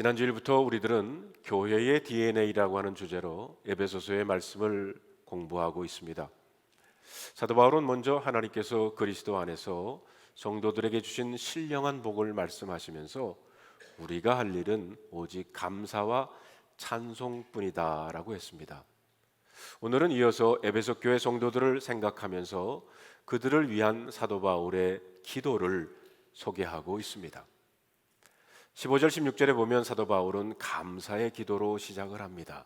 지난 주일부터 우리들은 교회의 DNA라고 하는 주제로 에베소서의 말씀을 공부하고 있습니다. 사도 바울은 먼저 하나님께서 그리스도 안에서 성도들에게 주신 신령한 복을 말씀하시면서 우리가 할 일은 오직 감사와 찬송뿐이다라고 했습니다. 오늘은 이어서 에베소 교회 성도들을 생각하면서 그들을 위한 사도 바울의 기도를 소개하고 있습니다. 15절 16절에 보면 사도 바울은 감사의 기도로 시작을 합니다.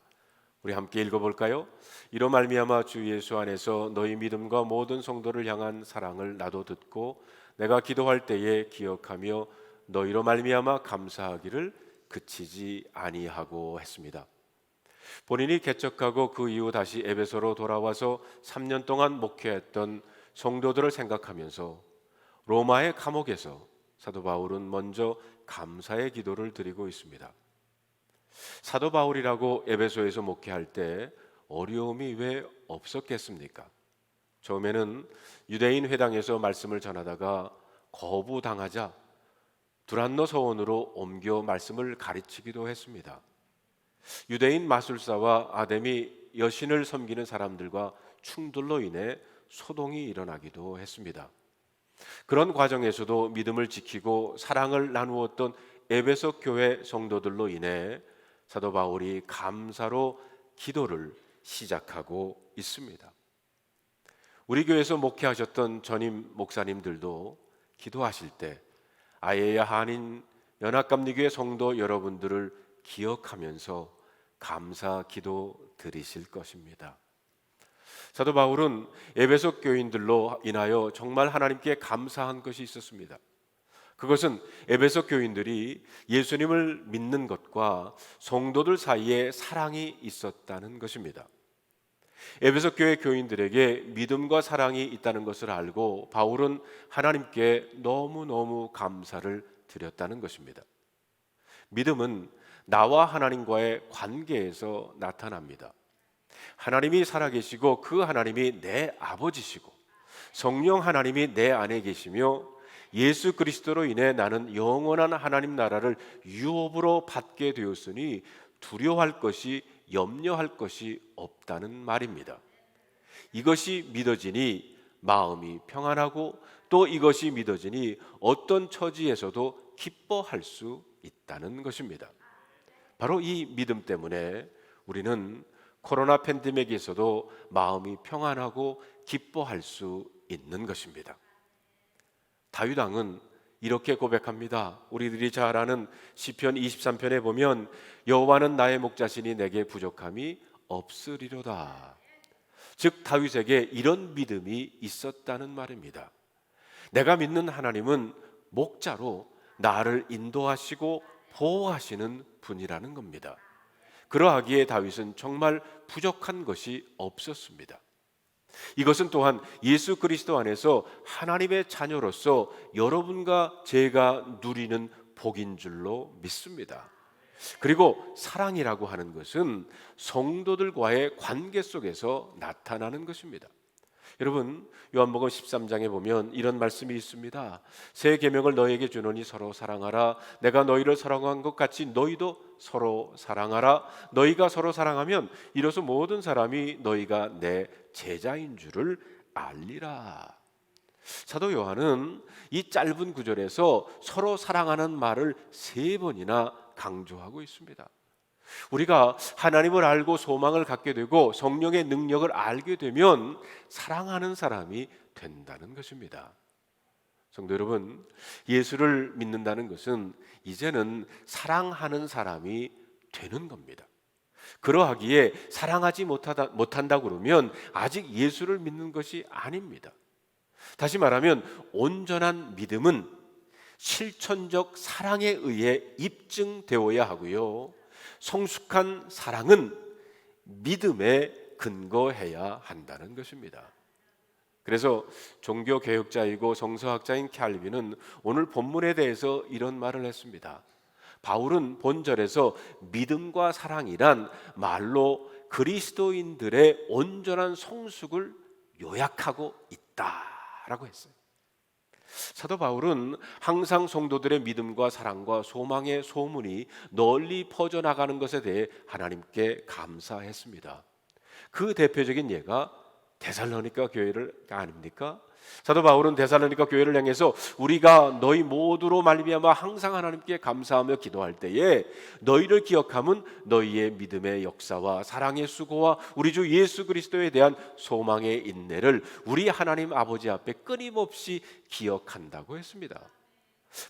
우리 함께 읽어볼까요? 이로 말미암아 주 예수 안에서 너희 믿음과 모든 성도를 향한 사랑을 나도 듣고 내가 기도할 때에 기억하며 너희로 말미암아 감사하기를 그치지 아니하고 했습니다. 본인이 개척하고 그 이후 다시 에베소로 돌아와서 3년 동안 목회했던 성도들을 생각하면서 로마의 감옥에서 사도 바울은 먼저 감사의 기도를 드리고 있습니다. 사도 바울이라고 에베소에서 목회할 때 어려움이 왜 없었겠습니까? 처음에는 유대인 회당에서 말씀을 전하다가 거부당하자 두란노 서원으로 옮겨 말씀을 가르치기도 했습니다. 유대인 마술사와 아데미 여신을 섬기는 사람들과 충돌로 인해 소동이 일어나기도 했습니다. 그런 과정에서도 믿음을 지키고 사랑을 나누었던 에베소 교회 성도들로 인해 사도 바울이 감사로 기도를 시작하고 있습니다. 우리 교회에서 목회하셨던 전임 목사님들도 기도하실 때 아예야 한인 연합감리교회 성도 여러분들을 기억하면서 감사 기도 드리실 것입니다. 사도 바울은 에베소 교인들로 인하여 정말 하나님께 감사한 것이 있었습니다. 그것은 에베소 교인들이 예수님을 믿는 것과 성도들 사이에 사랑이 있었다는 것입니다. 에베소 교회 교인들에게 믿음과 사랑이 있다는 것을 알고 바울은 하나님께 너무너무 감사를 드렸다는 것입니다. 믿음은 나와 하나님과의 관계에서 나타납니다. 하나님이 살아계시고 그 하나님이 내 아버지시고 성령 하나님이 내 안에 계시며 예수 그리스도로 인해 나는 영원한 하나님 나라를 유업으로 받게 되었으니 두려워할 것이 염려할 것이 없다는 말입니다. 이것이 믿어지니 마음이 평안하고 또 이것이 믿어지니 어떤 처지에서도 기뻐할 수 있다는 것입니다. 바로 이 믿음 때문에 우리는 코로나 팬데믹에서도 마음이 평안하고 기뻐할 수 있는 것입니다. 다윗 왕은 이렇게 고백합니다. 우리들이 잘 아는 시편 23편에 보면 여호와는 나의 목자시니 내게 부족함이 없으리로다. 즉 다윗에게 이런 믿음이 있었다는 말입니다. 내가 믿는 하나님은 목자로 나를 인도하시고 보호하시는 분이라는 겁니다. 그러하기에 다윗은 정말 부족한 것이 없었습니다. 이것은 또한 예수 그리스도 안에서 하나님의 자녀로서 여러분과 제가 누리는 복인 줄로 믿습니다. 그리고 사랑이라고 하는 것은 성도들과의 관계 속에서 나타나는 것입니다. 여러분 요한복음 13장에 보면 이런 말씀이 있습니다. 새 계명을 너희에게 주노니 서로 사랑하라. 내가 너희를 사랑한 것 같이 너희도 서로 사랑하라. 너희가 서로 사랑하면 이로써 모든 사람이 너희가 내 제자인 줄을 알리라. 사도 요한은 이 짧은 구절에서 서로 사랑하는 말을 3번이나 강조하고 있습니다. 우리가 하나님을 알고 소망을 갖게 되고 성령의 능력을 알게 되면 사랑하는 사람이 된다는 것입니다. 성도 여러분, 예수를 믿는다는 것은 이제는 사랑하는 사람이 되는 겁니다. 그러하기에 사랑하지 못한다 그러면 아직 예수를 믿는 것이 아닙니다. 다시 말하면 온전한 믿음은 실천적 사랑에 의해 입증되어야 하고요, 성숙한 사랑은 믿음에 근거해야 한다는 것입니다. 그래서 종교개혁자이고 성서학자인 캘빈은 오늘 본문에 대해서 이런 말을 했습니다. 바울은 본절에서 믿음과 사랑이란 말로 그리스도인들의 온전한 성숙을 요약하고 있다라고 했어요. 사도 바울은 항상 성도들의 믿음과 사랑과 소망의 소문이 널리 퍼져나가는 것에 대해 하나님께 감사했습니다. 그 대표적인 예가 데살로니가 교회를 아닙니까? 사도 바울은 데살로니가 교회를 향해서 우리가 너희 모두로 말미암아 항상 하나님께 감사하며 기도할 때에 너희를 기억함은 너희의 믿음의 역사와 사랑의 수고와 우리 주 예수 그리스도에 대한 소망의 인내를 우리 하나님 아버지 앞에 끊임없이 기억한다고 했습니다.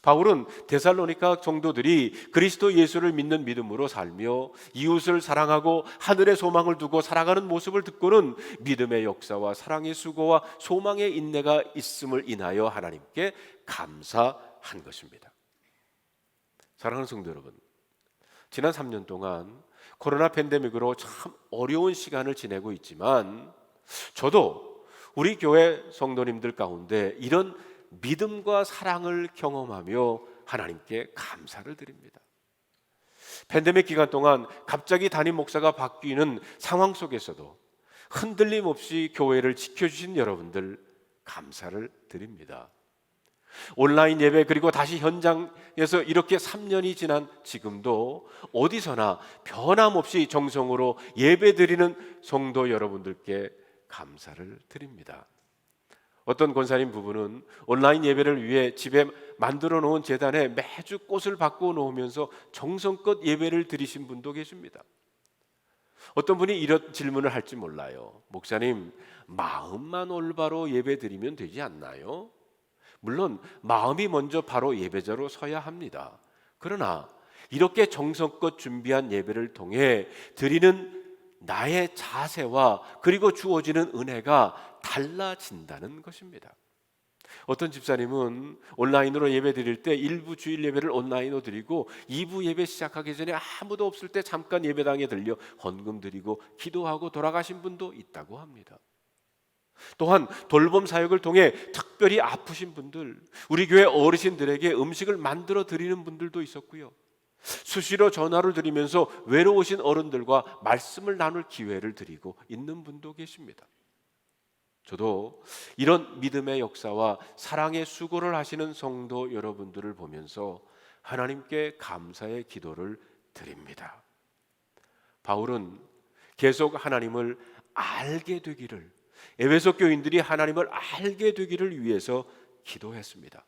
바울은 데살로니가 성도들이 그리스도 예수를 믿는 믿음으로 살며 이웃을 사랑하고 하늘의 소망을 두고 살아가는 모습을 듣고는 믿음의 역사와 사랑의 수고와 소망의 인내가 있음을 인하여 하나님께 감사한 것입니다. 사랑하는 성도 여러분, 지난 3년 동안 코로나 팬데믹으로 참 어려운 시간을 지내고 있지만 저도 우리 교회 성도님들 가운데 이런 믿음과 사랑을 경험하며 하나님께 감사를 드립니다. 팬데믹 기간 동안 갑자기 담임 목사가 바뀌는 상황 속에서도 흔들림 없이 교회를 지켜주신 여러분들 감사를 드립니다. 온라인 예배 그리고 다시 현장에서 이렇게 3년이 지난 지금도 어디서나 변함없이 정성으로 예배드리는 성도 여러분들께 감사를 드립니다. 어떤 권사님 부부는 온라인 예배를 위해 집에 만들어 놓은 제단에 매주 꽃을 바꾸어 놓으면서 정성껏 예배를 드리신 분도 계십니다. 어떤 분이 이런 질문을 할지 몰라요. 목사님, 마음만 올바로 예배 드리면 되지 않나요? 물론 마음이 먼저 바로 예배자로 서야 합니다. 그러나 이렇게 정성껏 준비한 예배를 통해 드리는 나의 자세와 그리고 주어지는 은혜가 달라진다는 것입니다. 어떤 집사님은 온라인으로 예배 드릴 때 일부 주일 예배를 온라인으로 드리고 2부 예배 시작하기 전에 아무도 없을 때 잠깐 예배당에 들려 헌금 드리고 기도하고 돌아가신 분도 있다고 합니다. 또한 돌봄 사역을 통해 특별히 아프신 분들, 우리 교회 어르신들에게 음식을 만들어 드리는 분들도 있었고요. 수시로 전화를 드리면서 외로우신 어른들과 말씀을 나눌 기회를 드리고 있는 분도 계십니다. 저도 이런 믿음의 역사와 사랑의 수고를 하시는 성도 여러분들을 보면서 하나님께 감사의 기도를 드립니다. 바울은 계속 하나님을 알게 되기를, 에베소 교인들이 하나님을 알게 되기를 위해서 기도했습니다.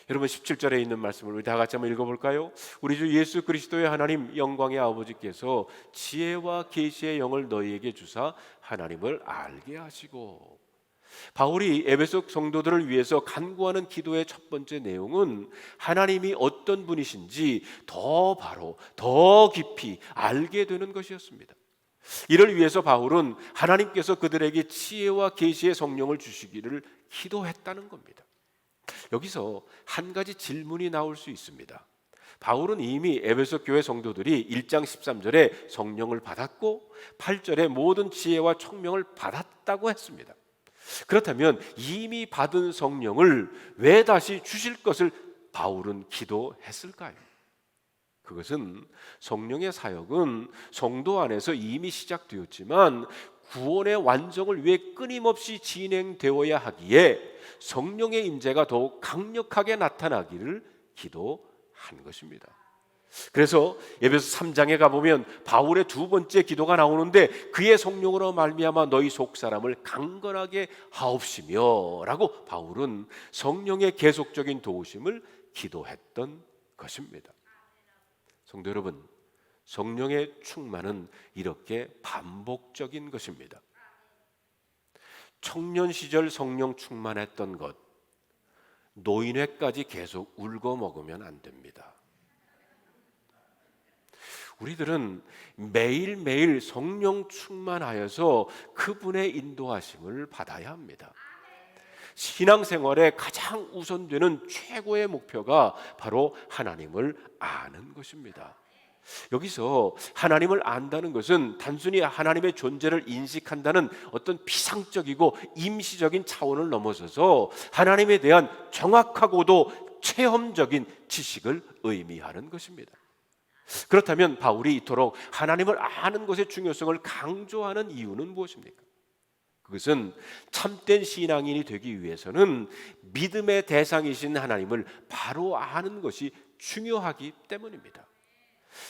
여러분 17절에 있는 말씀을 우리 다 같이 한번 읽어볼까요? 우리 주 예수 그리스도의 하나님 영광의 아버지께서 지혜와 계시의 영을 너희에게 주사 하나님을 알게 하시고. 바울이 에베소 성도들을 위해서 간구하는 기도의 첫 번째 내용은 하나님이 어떤 분이신지 더 바로 더 깊이 알게 되는 것이었습니다. 이를 위해서 바울은 하나님께서 그들에게 지혜와 계시의 성령을 주시기를 기도했다는 겁니다. 여기서 한 가지 질문이 나올 수 있습니다. 바울은 이미 에베소 교회 성도들이 1장 13절에 성령을 받았고 8절에 모든 지혜와 총명을 받았다고 했습니다. 그렇다면 이미 받은 성령을 왜 다시 주실 것을 바울은 기도했을까요? 그것은 성령의 사역은 성도 안에서 이미 시작되었지만 구원의 완성을 위해 끊임없이 진행되어야 하기에 성령의 임재가 더욱 강력하게 나타나기를 기도한 것입니다. 그래서 에베소 3장에 가보면 바울의 두 번째 기도가 나오는데 그의 성령으로 말미암아 너희 속사람을 강건하게 하옵시며 라고 바울은 성령의 계속적인 도우심을 기도했던 것입니다. 성도 여러분, 성령의 충만은 이렇게 반복적인 것입니다. 청년 시절 성령 충만했던 것, 노인회까지 계속 울고 먹으면 안 됩니다. 우리들은 매일매일 성령 충만하여서 그분의 인도하심을 받아야 합니다. 신앙생활의 가장 우선되는 최고의 목표가 바로 하나님을 아는 것입니다. 여기서 하나님을 안다는 것은 단순히 하나님의 존재를 인식한다는 어떤 피상적이고 임시적인 차원을 넘어서서 하나님에 대한 정확하고도 체험적인 지식을 의미하는 것입니다. 그렇다면 바울이 이토록 하나님을 아는 것의 중요성을 강조하는 이유는 무엇입니까? 그것은 참된 신앙인이 되기 위해서는 믿음의 대상이신 하나님을 바로 아는 것이 중요하기 때문입니다.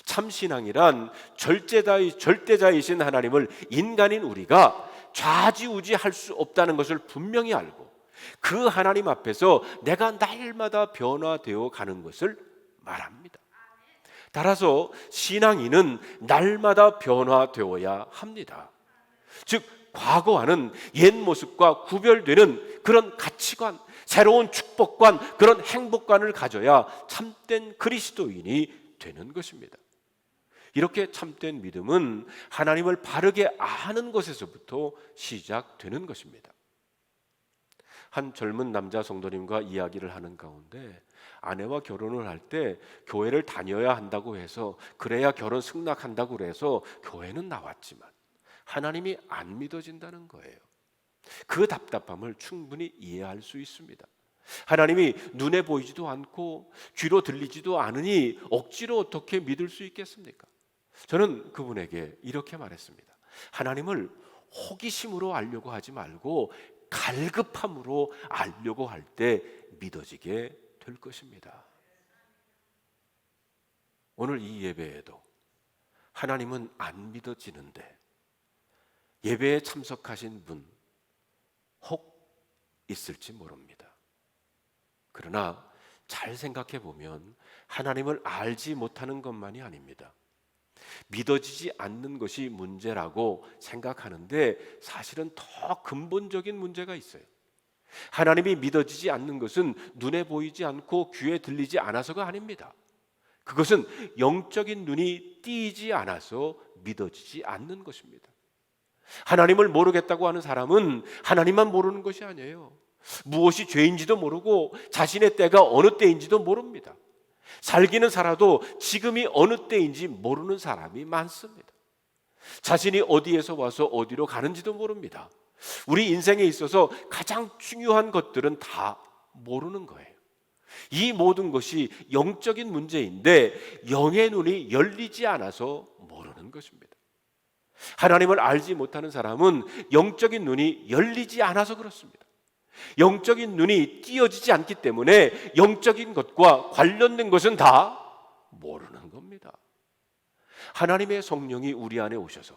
참신앙이란 절대자이신 하나님을 인간인 우리가 좌지우지할 수 없다는 것을 분명히 알고 그 하나님 앞에서 내가 날마다 변화되어 가는 것을 말합니다. 따라서 신앙인은 날마다 변화되어야 합니다. 즉 과거와는 옛 모습과 구별되는 그런 가치관, 새로운 축복관, 그런 행복관을 가져야 참된 그리스도인이 되는 것입니다. 이렇게 참된 믿음은 하나님을 바르게 아는 것에서부터 시작되는 것입니다. 한 젊은 남자 성도님과 이야기를 하는 가운데 아내와 결혼을 할 때 교회를 다녀야 한다고 해서 그래야 결혼 승낙한다고 해서 교회는 나왔지만 하나님이 안 믿어진다는 거예요. 그 답답함을 충분히 이해할 수 있습니다. 하나님이 눈에 보이지도 않고 귀로 들리지도 않으니 억지로 어떻게 믿을 수 있겠습니까? 저는 그분에게 이렇게 말했습니다. 하나님을 호기심으로 알려고 하지 말고 갈급함으로 알려고 할 때 믿어지게 될 것입니다. 오늘 이 예배에도 하나님은 안 믿어지는데 예배에 참석하신 분 혹 있을지 모릅니다. 그러나 잘 생각해 보면 하나님을 알지 못하는 것만이 아닙니다. 믿어지지 않는 것이 문제라고 생각하는데 사실은 더 근본적인 문제가 있어요. 하나님이 믿어지지 않는 것은 눈에 보이지 않고 귀에 들리지 않아서가 아닙니다. 그것은 영적인 눈이 띄지 않아서 믿어지지 않는 것입니다. 하나님을 모르겠다고 하는 사람은 하나님만 모르는 것이 아니에요. 무엇이 죄인지도 모르고 자신의 때가 어느 때인지도 모릅니다. 살기는 살아도 지금이 어느 때인지 모르는 사람이 많습니다. 자신이 어디에서 와서 어디로 가는지도 모릅니다. 우리 인생에 있어서 가장 중요한 것들은 다 모르는 거예요. 이 모든 것이 영적인 문제인데 영의 눈이 열리지 않아서 모르는 것입니다. 하나님을 알지 못하는 사람은 영적인 눈이 열리지 않아서 그렇습니다. 영적인 눈이 띄어지지 않기 때문에 영적인 것과 관련된 것은 다 모르는 겁니다. 하나님의 성령이 우리 안에 오셔서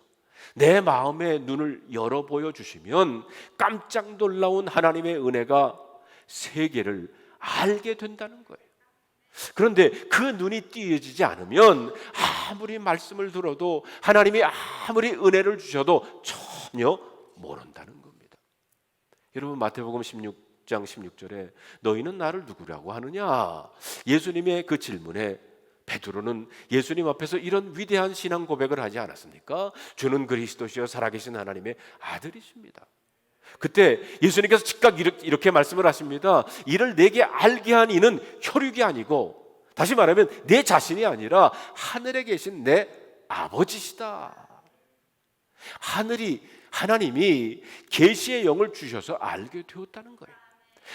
내 마음의 눈을 열어 보여주시면 깜짝 놀라운 하나님의 은혜가 세계를 알게 된다는 거예요. 그런데 그 눈이 띄어지지 않으면 아무리 말씀을 들어도 하나님이 아무리 은혜를 주셔도 전혀 모른다는 겁니다. 여러분 마태복음 16장 16절에 너희는 나를 누구라고 하느냐? 예수님의 그 질문에 베드로는 예수님 앞에서 이런 위대한 신앙 고백을 하지 않았습니까? 주는 그리스도시요 살아계신 하나님의 아들이십니다. 그때 예수님께서 즉각 이렇게 말씀을 하십니다. 이를 내게 알게 한 이는 혈육이 아니고 다시 말하면 내 자신이 아니라 하늘에 계신 내 아버지시다. 하나님이 계시의 영을 주셔서 알게 되었다는 거예요.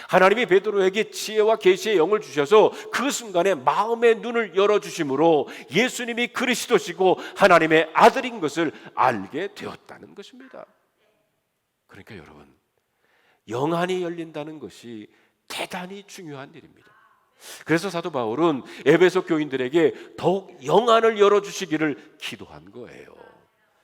하나님이 베드로에게 지혜와 계시의 영을 주셔서 그 순간에 마음의 눈을 열어주심으로 예수님이 그리스도시고 하나님의 아들인 것을 알게 되었다는 것입니다. 그러니까 여러분, 영안이 열린다는 것이 대단히 중요한 일입니다. 그래서 사도 바울은 에베소 교인들에게 더욱 영안을 열어주시기를 기도한 거예요.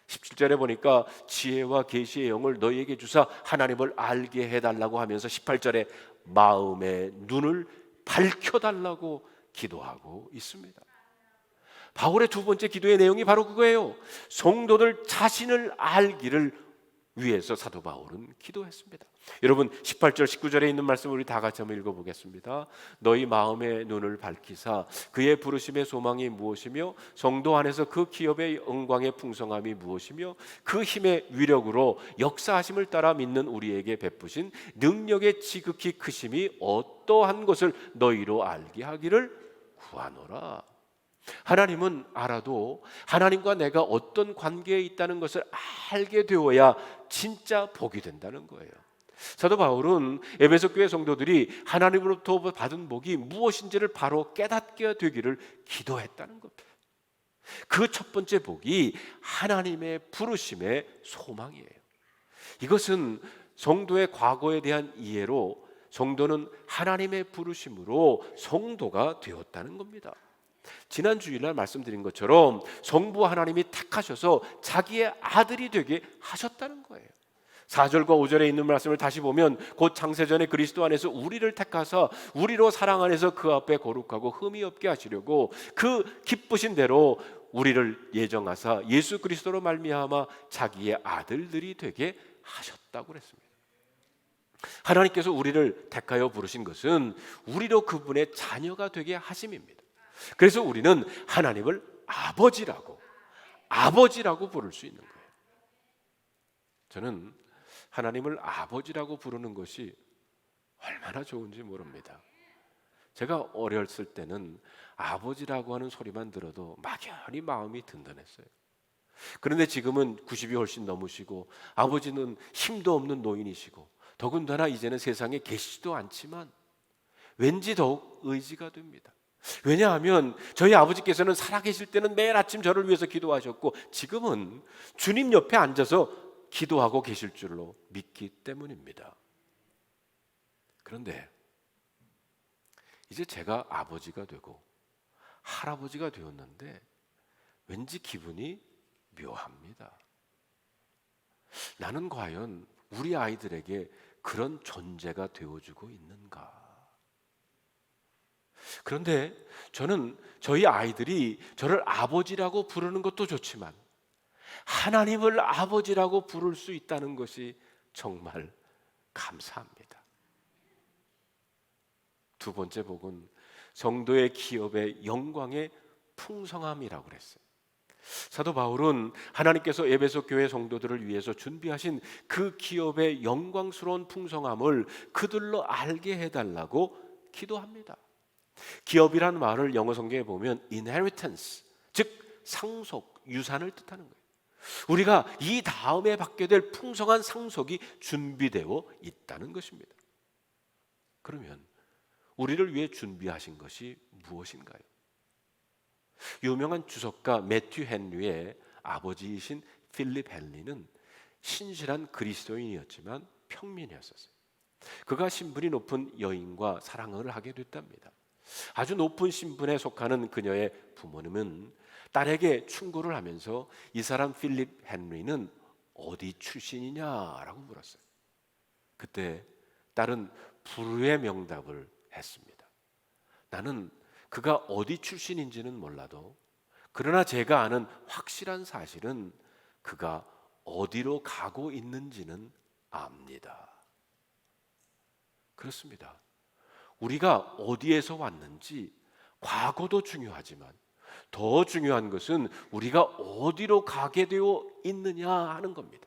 17절에 보니까 지혜와 계시의 영을 너희에게 주사 하나님을 알게 해달라고 하면서 18절에 마음의 눈을 밝혀달라고 기도하고 있습니다. 바울의 두 번째 기도의 내용이 바로 그거예요. 성도들 자신을 알기를 위해서 사도 바울은 기도했습니다. 여러분 18절 19절에 있는 말씀을 우리 다 같이 한번 읽어보겠습니다. 너희 마음의 눈을 밝히사 그의 부르심의 소망이 무엇이며 성도 안에서 그 기업의 영광의 풍성함이 무엇이며 그 힘의 위력으로 역사하심을 따라 믿는 우리에게 베푸신 능력의 지극히 크심이 어떠한 것을 너희로 알게 하기를 구하노라. 하나님은 알아도 하나님과 내가 어떤 관계에 있다는 것을 알게 되어야 진짜 복이 된다는 거예요. 사도 바울은 에베소 교회 성도들이 하나님으로부터 받은 복이 무엇인지를 바로 깨닫게 되기를 기도했다는 겁니다. 그 첫 번째 복이 하나님의 부르심의 소망이에요. 이것은 성도의 과거에 대한 이해로 성도는 하나님의 부르심으로 성도가 되었다는 겁니다. 지난 주일날 말씀드린 것처럼 성부 하나님이 택하셔서 자기의 아들이 되게 하셨다는 거예요. 4절과 5절에 있는 말씀을 다시 보면 곧 창세전에 그리스도 안에서 우리를 택하사 우리로 사랑 안에서 그 앞에 거룩하고 흠이 없게 하시려고 그 기쁘신 대로 우리를 예정하사 예수 그리스도로 말미암아 자기의 아들들이 되게 하셨다고 그랬습니다. 하나님께서 우리를 택하여 부르신 것은 우리로 그분의 자녀가 되게 하심입니다. 그래서 우리는 하나님을 아버지라고 부를 수 있는 거예요. 저는 하나님을 아버지라고 부르는 것이 얼마나 좋은지 모릅니다. 제가 어렸을 때는 아버지라고 하는 소리만 들어도 막연히 마음이 든든했어요. 그런데 지금은 90이 훨씬 넘으시고 아버지는 힘도 없는 노인이시고 더군다나 이제는 세상에 계시지도 않지만 왠지 더욱 의지가 됩니다. 왜냐하면 저희 아버지께서는 살아계실 때는 매일 아침 저를 위해서 기도하셨고 지금은 주님 옆에 앉아서 기도하고 계실 줄로 믿기 때문입니다. 그런데 이제 제가 아버지가 되고 할아버지가 되었는데 왠지 기분이 묘합니다. 나는 과연 우리 아이들에게 그런 존재가 되어주고 있는가? 그런데 저는 저희 아이들이 저를 아버지라고 부르는 것도 좋지만 하나님을 아버지라고 부를 수 있다는 것이 정말 감사합니다. 두 번째 복은 성도의 기업의 영광의 풍성함이라고 그랬어요. 사도 바울은 하나님께서 에베소 교회 성도들을 위해서 준비하신 그 기업의 영광스러운 풍성함을 그들로 알게 해달라고 기도합니다. 기업이라는 말을 영어 성경에 보면 inheritance, 즉 상속, 유산을 뜻하는 거예요. 우리가 이 다음에 받게 될 풍성한 상속이 준비되어 있다는 것입니다. 그러면 우리를 위해 준비하신 것이 무엇인가요? 유명한 주석가 매튜 헨리의 아버지이신 필립 헨리는 신실한 그리스도인이었지만 평민이었었어요. 그가 신분이 높은 여인과 사랑을 하게 됐답니다. 아주 높은 신분에 속하는 그녀의 부모님은 딸에게 충고를 하면서 이 사람 필립 헨리는 어디 출신이냐라고 물었어요. 그때 딸은 불후의 명답을 했습니다. 나는 그가 어디 출신인지는 몰라도 그러나 제가 아는 확실한 사실은 그가 어디로 가고 있는지는 압니다. 그렇습니다. 우리가 어디에서 왔는지 과거도 중요하지만 더 중요한 것은 우리가 어디로 가게 되어 있느냐 하는 겁니다.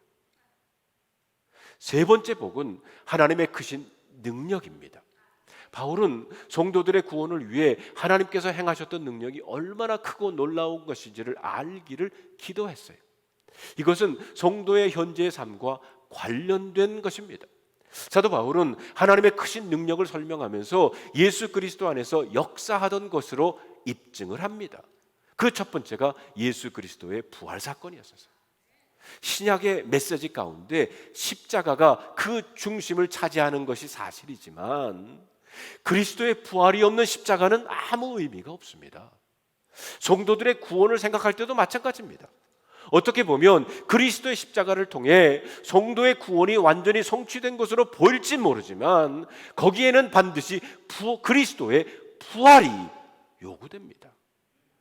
세 번째 복은 하나님의 크신 능력입니다. 바울은 성도들의 구원을 위해 하나님께서 행하셨던 능력이 얼마나 크고 놀라운 것인지를 알기를 기도했어요. 이것은 성도의 현재의 삶과 관련된 것입니다. 사도 바울은 하나님의 크신 능력을 설명하면서 예수 그리스도 안에서 역사하던 것으로 입증을 합니다. 그 첫 번째가 예수 그리스도의 부활 사건이었어요. 신약의 메시지 가운데 십자가가 그 중심을 차지하는 것이 사실이지만 그리스도의 부활이 없는 십자가는 아무 의미가 없습니다. 성도들의 구원을 생각할 때도 마찬가지입니다. 어떻게 보면 그리스도의 십자가를 통해 성도의 구원이 완전히 성취된 것으로 보일지 모르지만 거기에는 반드시 그리스도의 부활이 요구됩니다.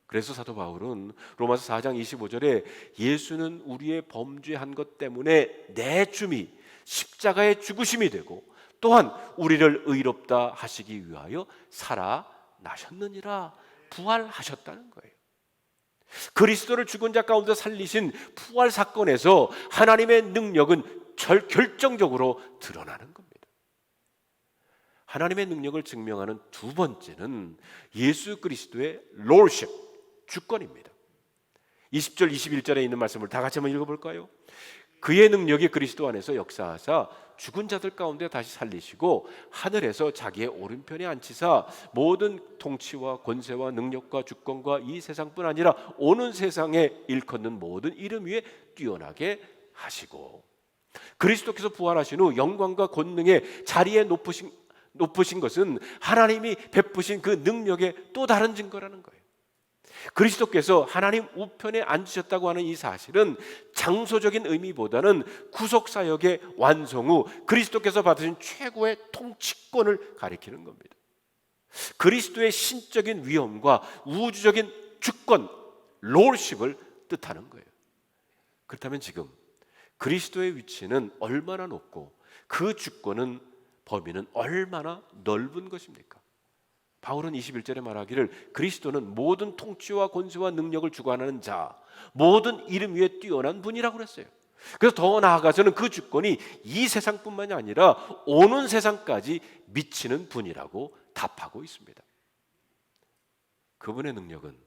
그래서 사도 바울은 로마서 4장 25절에 예수는 우리의 범죄한 것 때문에 내 줌이 십자가의 죽으심이 되고 또한 우리를 의롭다 하시기 위하여 살아나셨느니라, 부활하셨다는 거예요. 그리스도를 죽은 자 가운데 살리신 부활 사건에서 하나님의 능력은 결정적으로 드러나는 겁니다. 하나님의 능력을 증명하는 두 번째는 예수 그리스도의 롤십, 주권입니다. 20절 21절에 있는 말씀을 다 같이 한번 읽어볼까요? 그의 능력이 그리스도 안에서 역사하사 죽은 자들 가운데 다시 살리시고 하늘에서 자기의 오른편에 앉히사 모든 통치와 권세와 능력과 주권과 이 세상뿐 아니라 오는 세상에 일컫는 모든 이름 위에 뛰어나게 하시고, 그리스도께서 부활하신 후 영광과 권능의 자리에 높으신 것은 하나님이 베푸신 그 능력의 또 다른 증거라는 거예요. 그리스도께서 하나님 우편에 앉으셨다고 하는 이 사실은 장소적인 의미보다는 구속사역의 완성 후 그리스도께서 받으신 최고의 통치권을 가리키는 겁니다. 그리스도의 신적인 위엄과 우주적인 주권, 롤십을 뜻하는 거예요. 그렇다면 지금 그리스도의 위치는 얼마나 높고 그 주권은, 범위는 얼마나 넓은 것입니까? 바울은 21절에 말하기를 그리스도는 모든 통치와 권세와 능력을 주관하는 자, 모든 이름 위에 뛰어난 분이라고 그랬어요. 그래서 더 나아가서는 그 주권이 이 세상뿐만이 아니라 오는 세상까지 미치는 분이라고 답하고 있습니다. 그분의 능력은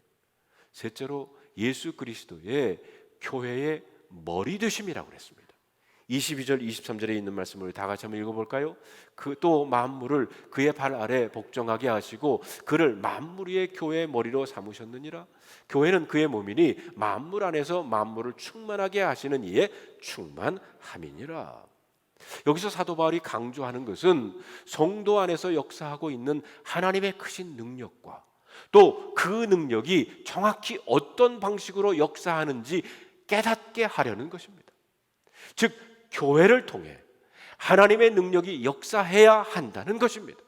셋째로 예수 그리스도의 교회의 머리 되심이라고 그랬습니다. 22절 23절에 있는 말씀을 다 같이 한번 읽어볼까요? 또 만물을 그의 발 아래 복종하게 하시고 그를 만물 위의 교회의 머리로 삼으셨느니라. 교회는 그의 몸이니 만물 안에서 만물을 충만하게 하시는 이의 충만함이니라. 여기서 사도 바울이 강조하는 것은 성도 안에서 역사하고 있는 하나님의 크신 능력과 또 그 능력이 정확히 어떤 방식으로 역사하는지 깨닫게 하려는 것입니다. 즉 교회를 통해 하나님의 능력이 역사해야 한다는 것입니다.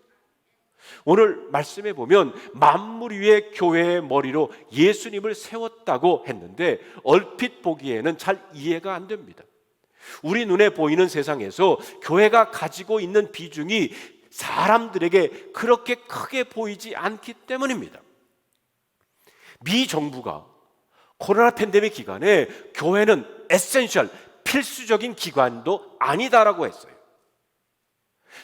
오늘 말씀에 보면 만물 위에 교회의 머리로 예수님을 세웠다고 했는데 얼핏 보기에는 잘 이해가 안 됩니다. 우리 눈에 보이는 세상에서 교회가 가지고 있는 비중이 사람들에게 그렇게 크게 보이지 않기 때문입니다. 미 정부가 코로나 팬데믹 기간에 교회는 에센셜, 필수적인 기관도 아니다라고 했어요.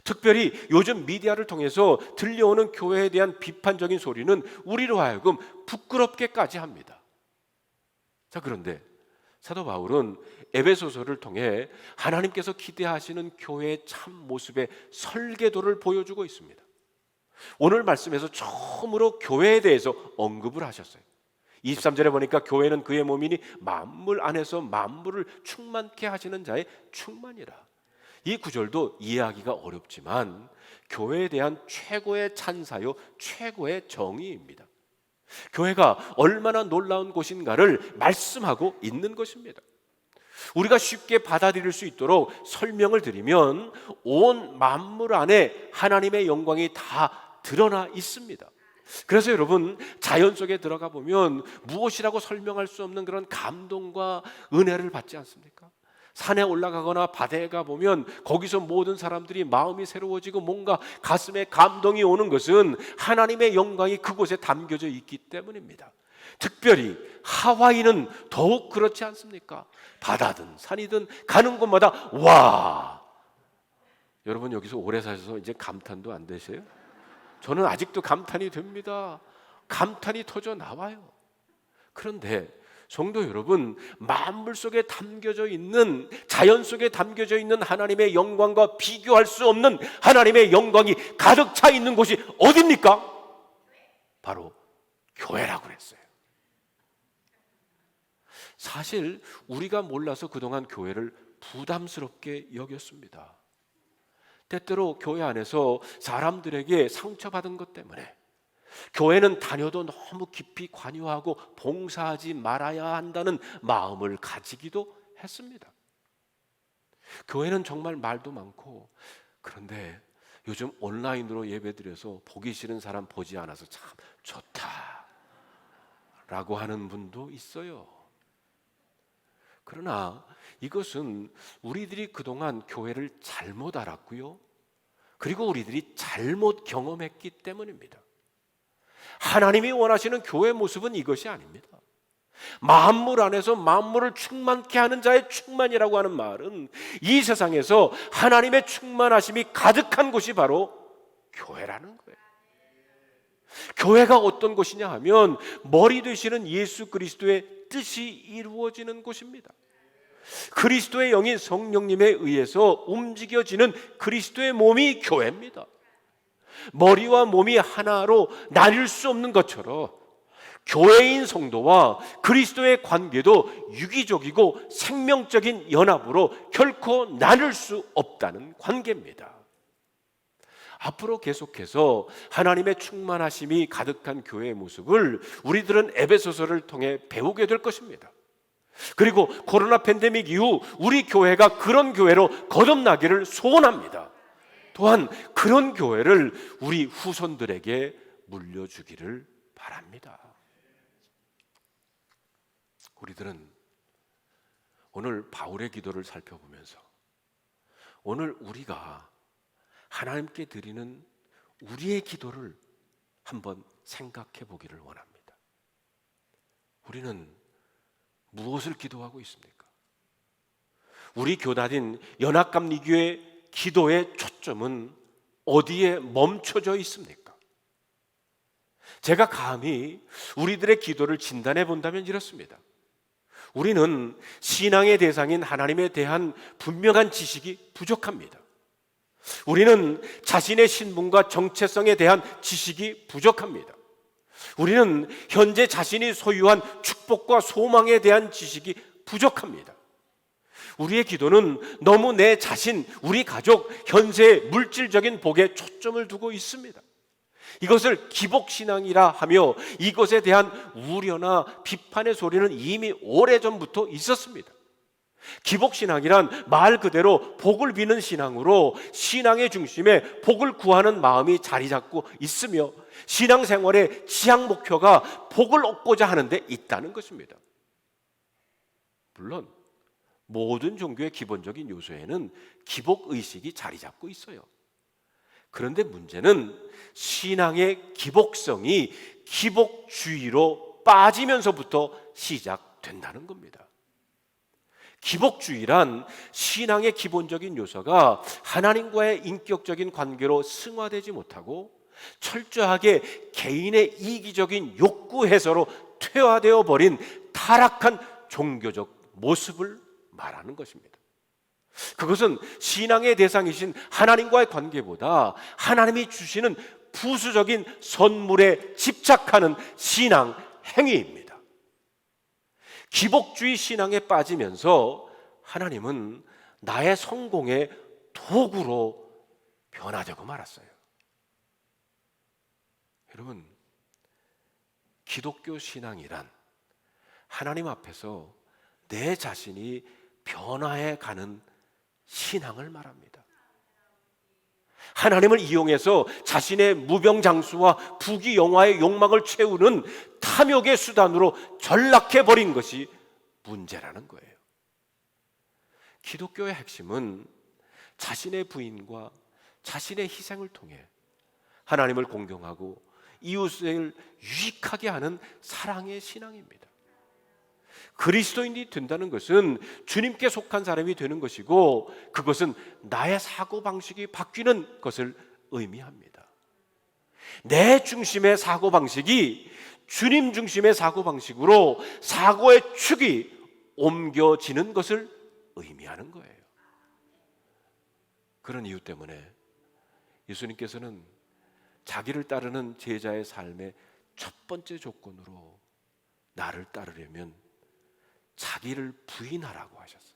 특별히 요즘 미디어를 통해서 들려오는 교회에 대한 비판적인 소리는 우리로 하여금 부끄럽게까지 합니다. 자, 그런데 사도 바울은 에베소서를 통해 하나님께서 기대하시는 교회의 참 모습의 설계도를 보여주고 있습니다. 오늘 말씀에서 처음으로 교회에 대해서 언급을 하셨어요. 23절에 보니까 교회는 그의 몸이니 만물 안에서 만물을 충만케 하시는 자의 충만이라. 이 구절도 이해하기가 어렵지만 교회에 대한 최고의 찬사요, 최고의 정의입니다. 교회가 얼마나 놀라운 곳인가를 말씀하고 있는 것입니다. 우리가 쉽게 받아들일 수 있도록 설명을 드리면 온 만물 안에 하나님의 영광이 다 드러나 있습니다. 그래서 여러분, 자연 속에 들어가 보면 무엇이라고 설명할 수 없는 그런 감동과 은혜를 받지 않습니까? 산에 올라가거나 바다에 가보면 거기서 모든 사람들이 마음이 새로워지고 뭔가 가슴에 감동이 오는 것은 하나님의 영광이 그곳에 담겨져 있기 때문입니다. 특별히 하와이는 더욱 그렇지 않습니까? 바다든 산이든 가는 곳마다 와! 여러분 여기서 오래 사셔서 이제 감탄도 안 되세요? 저는 아직도 감탄이 됩니다. 감탄이 터져 나와요. 그런데 성도 여러분, 만물 속에 담겨져 있는, 자연 속에 담겨져 있는 하나님의 영광과 비교할 수 없는 하나님의 영광이 가득 차 있는 곳이 어디입니까? 바로 교회라고 그랬어요. 사실 우리가 몰라서 그동안 교회를 부담스럽게 여겼습니다. 때때로 교회 안에서 사람들에게 상처받은 것 때문에 교회는 다녀도 너무 깊이 관여하고 봉사하지 말아야 한다는 마음을 가지기도 했습니다. 교회는 정말 말도 많고, 그런데 요즘 온라인으로 예배드려서 보기 싫은 사람 보지 않아서 참 좋다라고 하는 분도 있어요. 그러나 이것은 우리들이 그동안 교회를 잘못 알았고요, 그리고 우리들이 잘못 경험했기 때문입니다. 하나님이 원하시는 교회 모습은 이것이 아닙니다. 만물 안에서 만물을 충만케 하는 자의 충만이라고 하는 말은 이 세상에서 하나님의 충만하심이 가득한 곳이 바로 교회라는 거예요. 교회가 어떤 곳이냐 하면 머리 되시는 예수 그리스도의 뜻이 이루어지는 곳입니다. 그리스도의 영인 성령님에 의해서 움직여지는 그리스도의 몸이 교회입니다. 머리와 몸이 하나로 나뉠 수 없는 것처럼 교회인 성도와 그리스도의 관계도 유기적이고 생명적인 연합으로 결코 나눌 수 없다는 관계입니다. 앞으로 계속해서 하나님의 충만하심이 가득한 교회의 모습을 우리들은 에베소서를 통해 배우게 될 것입니다. 그리고 코로나 팬데믹 이후 우리 교회가 그런 교회로 거듭나기를 소원합니다. 또한 그런 교회를 우리 후손들에게 물려주기를 바랍니다. 우리들은 오늘 바울의 기도를 살펴보면서 오늘 우리가 하나님께 드리는 우리의 기도를 한번 생각해 보기를 원합니다. 우리는 무엇을 기도하고 있습니까? 우리 교단인 연합감리교회 기도의 초점은 어디에 멈춰져 있습니까? 제가 감히 우리들의 기도를 진단해 본다면 이렇습니다. 우리는 신앙의 대상인 하나님에 대한 분명한 지식이 부족합니다. 우리는 자신의 신분과 정체성에 대한 지식이 부족합니다. 우리는 현재 자신이 소유한 축복과 소망에 대한 지식이 부족합니다. 우리의 기도는 너무 내 자신, 우리 가족, 현세의 물질적인 복에 초점을 두고 있습니다. 이것을 기복신앙이라 하며 이것에 대한 우려나 비판의 소리는 이미 오래전부터 있었습니다. 기복신앙이란 말 그대로 복을 비는 신앙으로 신앙의 중심에 복을 구하는 마음이 자리 잡고 있으며 신앙생활의 지향 목표가 복을 얻고자 하는 데 있다는 것입니다. 물론 모든 종교의 기본적인 요소에는 기복의식이 자리 잡고 있어요. 그런데 문제는 신앙의 기복성이 기복주의로 빠지면서부터 시작된다는 겁니다. 기복주의란 신앙의 기본적인 요소가 하나님과의 인격적인 관계로 승화되지 못하고 철저하게 개인의 이기적인 욕구 해소로 퇴화되어 버린 타락한 종교적 모습을 말하는 것입니다. 그것은 신앙의 대상이신 하나님과의 관계보다 하나님이 주시는 부수적인 선물에 집착하는 신앙 행위입니다. 기복주의 신앙에 빠지면서 하나님은 나의 성공의 도구로 변화되고 말았어요. 여러분, 기독교 신앙이란 하나님 앞에서 내 자신이 변화해 가는 신앙을 말합니다. 하나님을 이용해서 자신의 무병장수와 부귀영화의 욕망을 채우는 탐욕의 수단으로 전락해버린 것이 문제라는 거예요. 기독교의 핵심은 자신의 부인과 자신의 희생을 통해 하나님을 공경하고 이웃을 유익하게 하는 사랑의 신앙입니다. 그리스도인이 된다는 것은 주님께 속한 사람이 되는 것이고 그것은 나의 사고방식이 바뀌는 것을 의미합니다. 내 중심의 사고방식이 주님 중심의 사고방식으로 사고의 축이 옮겨지는 것을 의미하는 거예요. 그런 이유 때문에 예수님께서는 자기를 따르는 제자의 삶의 첫 번째 조건으로 나를 따르려면 자기를 부인하라고 하셨어요.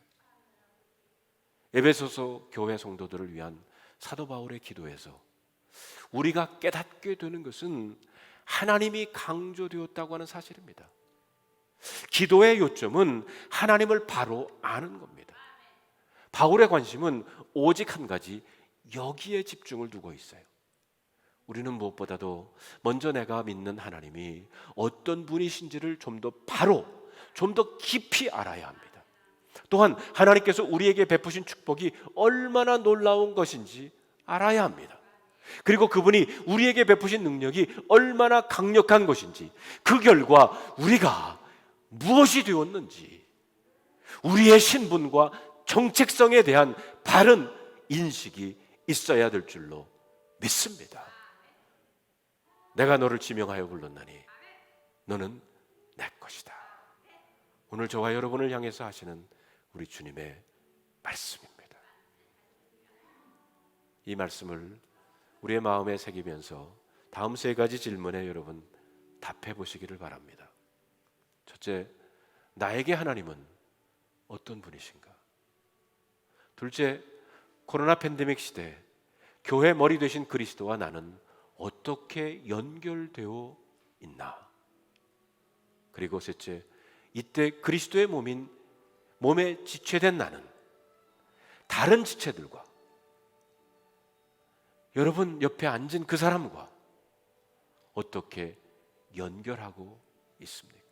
에베소서 교회 성도들을 위한 사도 바울의 기도에서 우리가 깨닫게 되는 것은 하나님이 강조되었다고 하는 사실입니다. 기도의 요점은 하나님을 바로 아는 겁니다. 바울의 관심은 오직 한 가지, 여기에 집중을 두고 있어요. 우리는 무엇보다도 먼저 내가 믿는 하나님이 어떤 분이신지를 좀 더 바로, 좀 더 깊이 알아야 합니다. 또한 하나님께서 우리에게 베푸신 축복이 얼마나 놀라운 것인지 알아야 합니다. 그리고 그분이 우리에게 베푸신 능력이 얼마나 강력한 것인지, 그 결과 우리가 무엇이 되었는지, 우리의 신분과 정체성에 대한 바른 인식이 있어야 될 줄로 믿습니다. 내가 너를 지명하여 불렀나니 너는 내 것이다. 오늘 저와 여러분을 향해서 하시는 우리 주님의 말씀입니다. 이 말씀을 우리의 마음에 새기면서 다음 세 가지 질문에 여러분 답해 보시기를 바랍니다. 첫째, 나에게 하나님은 어떤 분이신가? 둘째, 코로나 팬데믹 시대 교회 머리 되신 그리스도와 나는 어떻게 연결되어 있나? 그리고 셋째, 이때 그리스도의 몸에 지체된 나는 다른 지체들과 여러분 옆에 앉은 그 사람과 어떻게 연결하고 있습니까?